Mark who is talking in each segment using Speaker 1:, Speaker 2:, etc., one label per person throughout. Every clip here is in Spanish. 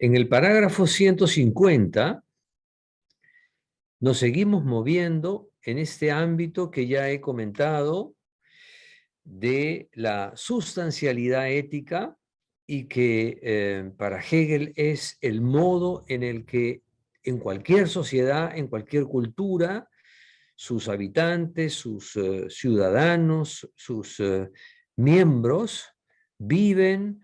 Speaker 1: En el parágrafo 150 nos seguimos moviendo en este ámbito que ya he comentado de la sustancialidad ética y que para Hegel es el modo en el que en cualquier sociedad, en cualquier cultura, sus habitantes, sus ciudadanos, sus miembros viven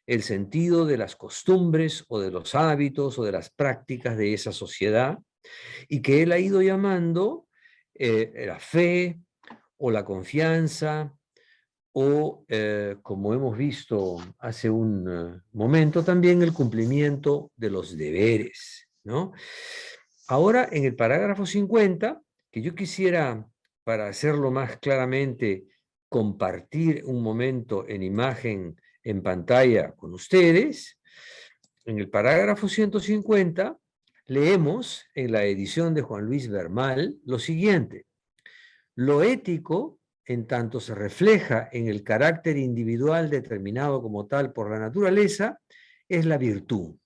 Speaker 1: el sentido de las costumbres o de los hábitos o de las prácticas de esa sociedad, y que él ha ido llamando la fe o la confianza o, como hemos visto hace un momento, también el cumplimiento de los deberes, ¿no? Ahora, en el parágrafo 50, que yo quisiera, para hacerlo más claramente, compartir un momento en imagen en pantalla con ustedes, en el parágrafo 150 leemos en la edición de Juan Luis Bermal lo siguiente: lo ético, en tanto se refleja en el carácter individual determinado como tal por la naturaleza, es la virtud.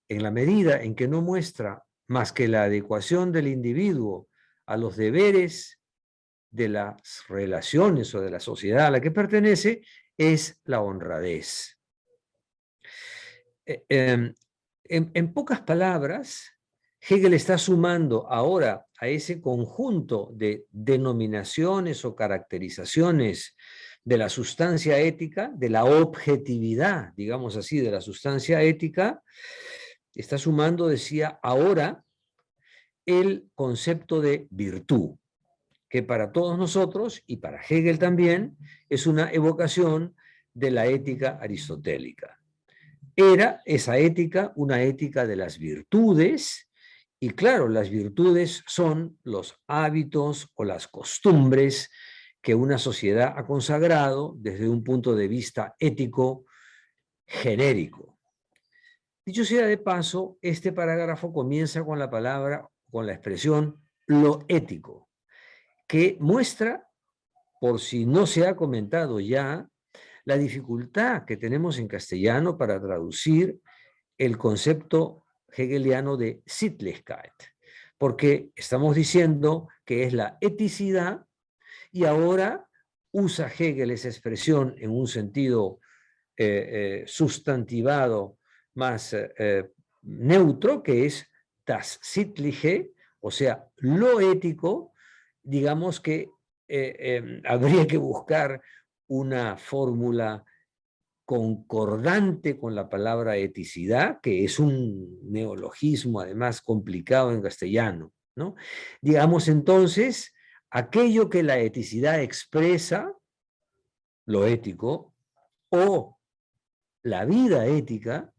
Speaker 1: En la medida en que no muestra más que la adecuación del individuo a los deberes de las relaciones o de la sociedad a la que pertenece, es la honradez. En pocas palabras, Hegel está sumando ahora a ese conjunto de denominaciones o caracterizaciones de la sustancia ética, de la objetividad, digamos así, de la sustancia ética, está sumando, decía, ahora el concepto de virtud, que para todos nosotros, y para Hegel también, es una evocación de la ética aristotélica. Era esa ética una ética de las virtudes, y claro, las virtudes son los hábitos o las costumbres que una sociedad ha consagrado desde un punto de vista ético genérico. Dicho sea de paso, este parágrafo comienza con la palabra, con la expresión lo ético, que muestra, por si no se ha comentado ya, la dificultad que tenemos en castellano para traducir el concepto hegeliano de Sittlichkeit, porque estamos diciendo que es la eticidad y ahora usa Hegel esa expresión en un sentido sustantivado más neutro, que es das Sittliche, o sea, lo ético. Digamos que habría que buscar una fórmula concordante con la palabra eticidad, que es un neologismo además complicado en castellano, ¿no? Digamos entonces, aquello que la eticidad expresa, lo ético, o la vida ética,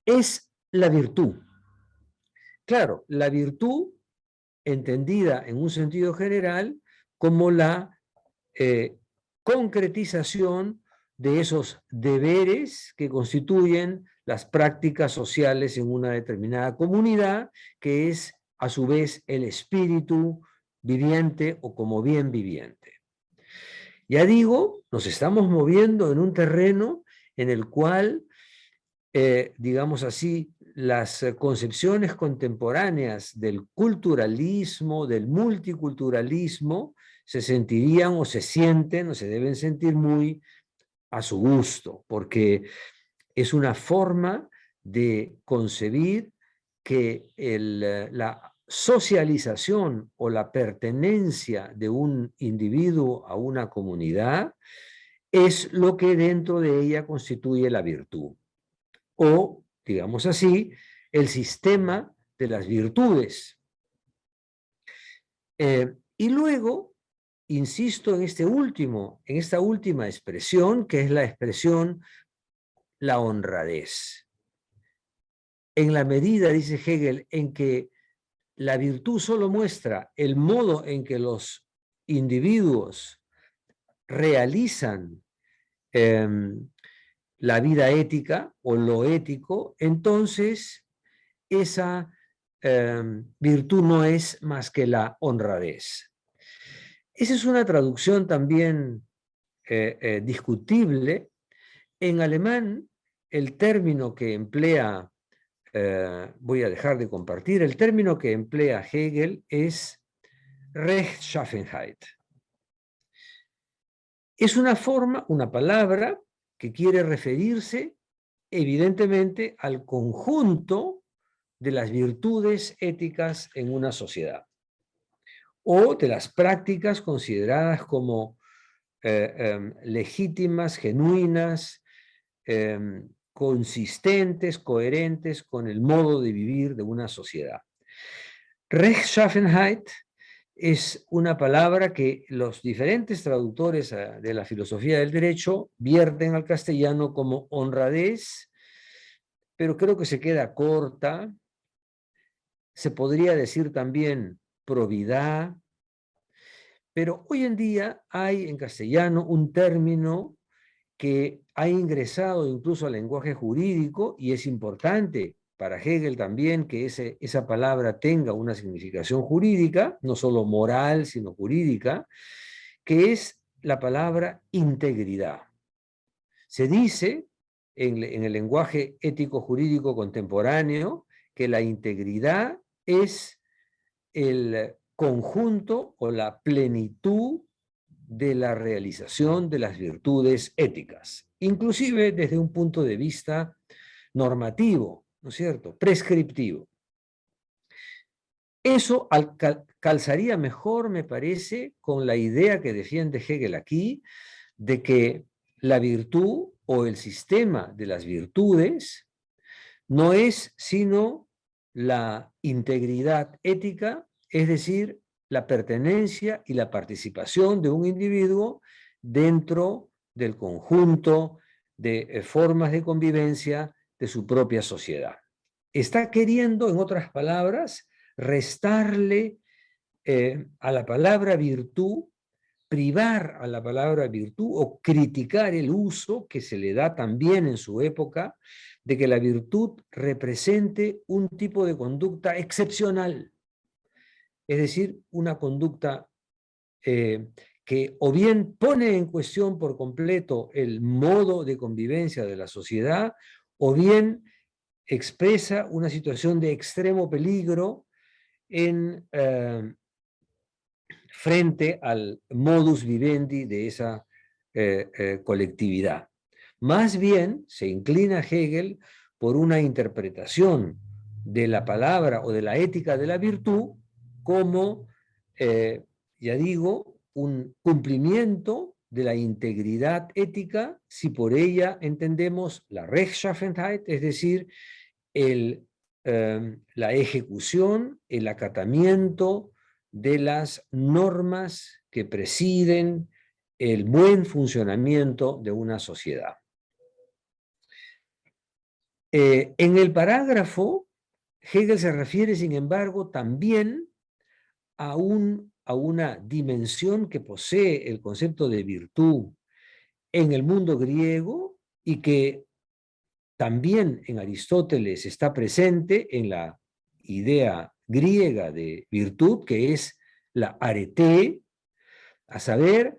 Speaker 1: es la virtud. Claro, la virtud entendida en un sentido general como la concretización de esos deberes que constituyen las prácticas sociales en una determinada comunidad, que es a su vez el espíritu viviente o como bien viviente. Ya digo, nos estamos moviendo en un terreno en el cual, digamos así, las concepciones contemporáneas del culturalismo, del multiculturalismo, se sentirían o se sienten o se deben sentir muy a su gusto, porque es una forma de concebir que la socialización o la pertenencia de un individuo a una comunidad es lo que dentro de ella constituye la virtud, o, digamos así, el sistema de las virtudes. Y luego, insisto en esta última expresión, que es la expresión la honradez. En la medida, dice Hegel, en que la virtud solo muestra el modo en que los individuos realizan la vida ética o lo ético, entonces esa virtud no es más que la honradez. Esa es una traducción también discutible. En alemán el término que emplea, voy a dejar de compartir, el término que emplea Hegel es Rechtschaffenheit. Es una forma, una palabra que quiere referirse evidentemente al conjunto de las virtudes éticas en una sociedad o de las prácticas consideradas como legítimas, genuinas, consistentes, coherentes con el modo de vivir de una sociedad. Rechtschaffenheit es una palabra que los diferentes traductores de la filosofía del derecho vierten al castellano como honradez, pero creo que se queda corta. Se podría decir también probidad, pero hoy en día hay en castellano un término que ha ingresado incluso al lenguaje jurídico y es importante para Hegel también que esa palabra tenga una significación jurídica, no solo moral, sino jurídica, que es la palabra integridad. Se dice en el lenguaje ético-jurídico contemporáneo que la integridad es el conjunto o la plenitud de la realización de las virtudes éticas, inclusive desde un punto de vista normativo, ¿no es cierto?, prescriptivo. Eso calzaría mejor, me parece, con la idea que defiende Hegel aquí, de que la virtud o el sistema de las virtudes no es sino la integridad ética, es decir, la pertenencia y la participación de un individuo dentro del conjunto de formas de convivencia de su propia sociedad. Está queriendo, en otras palabras, restarle a la palabra virtud, privar a la palabra virtud o criticar el uso que se le da también en su época de que la virtud represente un tipo de conducta excepcional, es decir, una conducta que o bien pone en cuestión por completo el modo de convivencia de la sociedad, o bien expresa una situación de extremo peligro frente al modus vivendi de esa colectividad. Más bien se inclina Hegel por una interpretación de la palabra o de la ética de la virtud como, ya digo, un cumplimiento de la integridad ética si por ella entendemos la Rechtschaffenheit, es decir, la ejecución, el acatamiento de las normas que presiden el buen funcionamiento de una sociedad. En el parágrafo, Hegel se refiere, sin embargo, también a una dimensión que posee el concepto de virtud en el mundo griego y que también en Aristóteles está presente en la idea griega de virtud, que es la arete, a saber,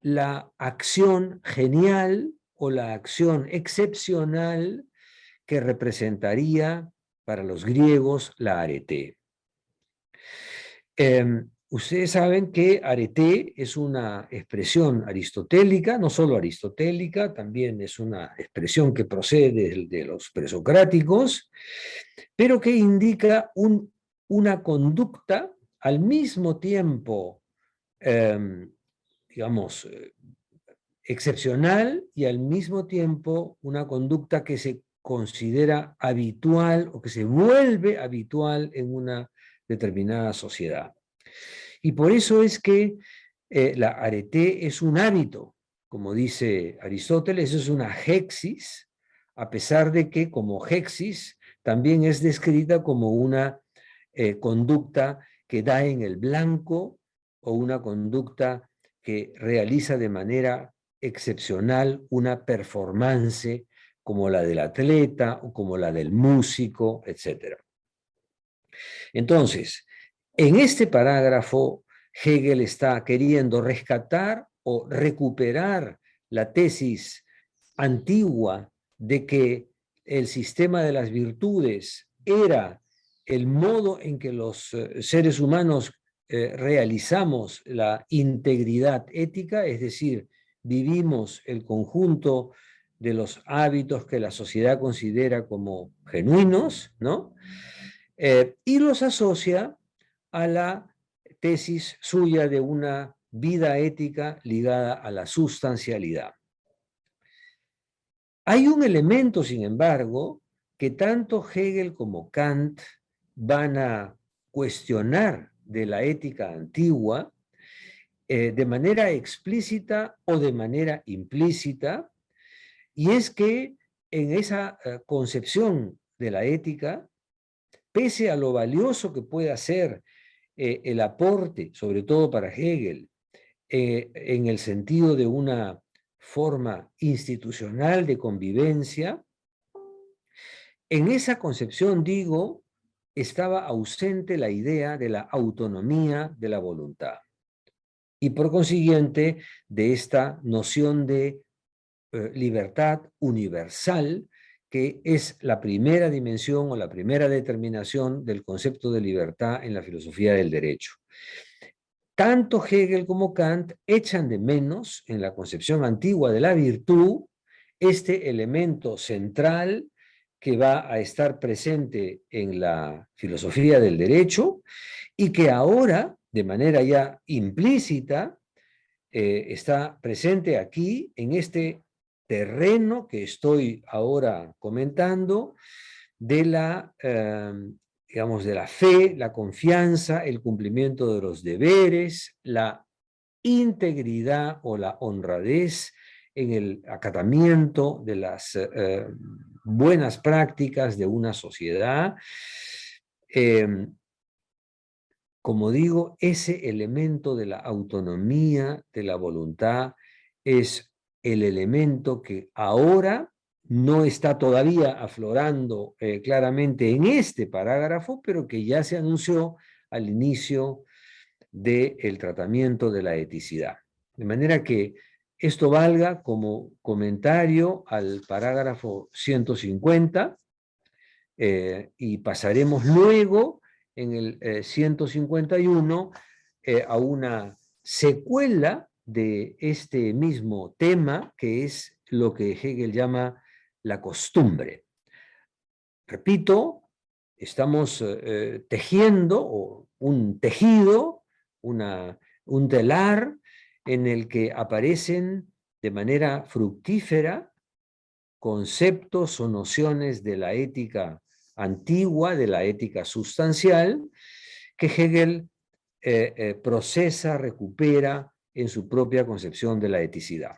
Speaker 1: la acción genial o la acción excepcional que representaría para los griegos la arete. Ustedes saben que arete es una expresión aristotélica, no solo aristotélica, también es una expresión que procede de los presocráticos, pero que indica una conducta al mismo tiempo, digamos, excepcional y al mismo tiempo una conducta que se considera habitual o que se vuelve habitual en una determinada sociedad. Y por eso es que la arete es un hábito, como dice Aristóteles, es una hexis, a pesar de que como hexis también es descrita como una conducta que da en el blanco o una conducta que realiza de manera excepcional una performance como la del atleta o como la del músico, etc. Entonces, en este parágrafo, Hegel está queriendo rescatar o recuperar la tesis antigua de que el sistema de las virtudes era el modo en que los seres humanos realizamos la integridad ética, es decir, vivimos el conjunto de los hábitos que la sociedad considera como genuinos, ¿no? Y los asocia a la tesis suya de una vida ética ligada a la sustancialidad. Hay un elemento, sin embargo, que tanto Hegel como Kant van a cuestionar de la ética antigua de manera explícita o de manera implícita, y es que en esa concepción de la ética, pese a lo valioso que pueda ser el aporte, sobre todo para Hegel, en el sentido de una forma institucional de convivencia, en esa concepción, digo, estaba ausente la idea de la autonomía de la voluntad y por consiguiente de esta noción de libertad universal, que es la primera dimensión o la primera determinación del concepto de libertad en la filosofía del derecho. Tanto Hegel como Kant echan de menos en la concepción antigua de la virtud este elemento central que va a estar presente en la filosofía del derecho y que ahora, de manera ya implícita, está presente aquí en este terreno que estoy ahora comentando de la, digamos, de la fe, la confianza, el cumplimiento de los deberes, la integridad o la honradez en el acatamiento de las buenas prácticas de una sociedad. Como digo, ese elemento de la autonomía, de la voluntad, es el elemento que ahora no está todavía aflorando claramente en este parágrafo, pero que ya se anunció al inicio del tratamiento de la eticidad. De manera que esto valga como comentario al parágrafo 150 y pasaremos luego en el 151 a una secuela de este mismo tema, que es lo que Hegel llama la costumbre. Repito, estamos tejiendo un tejido, un telar en el que aparecen de manera fructífera conceptos o nociones de la ética antigua, de la ética sustancial, que Hegel procesa, recupera en su propia concepción de la eticidad.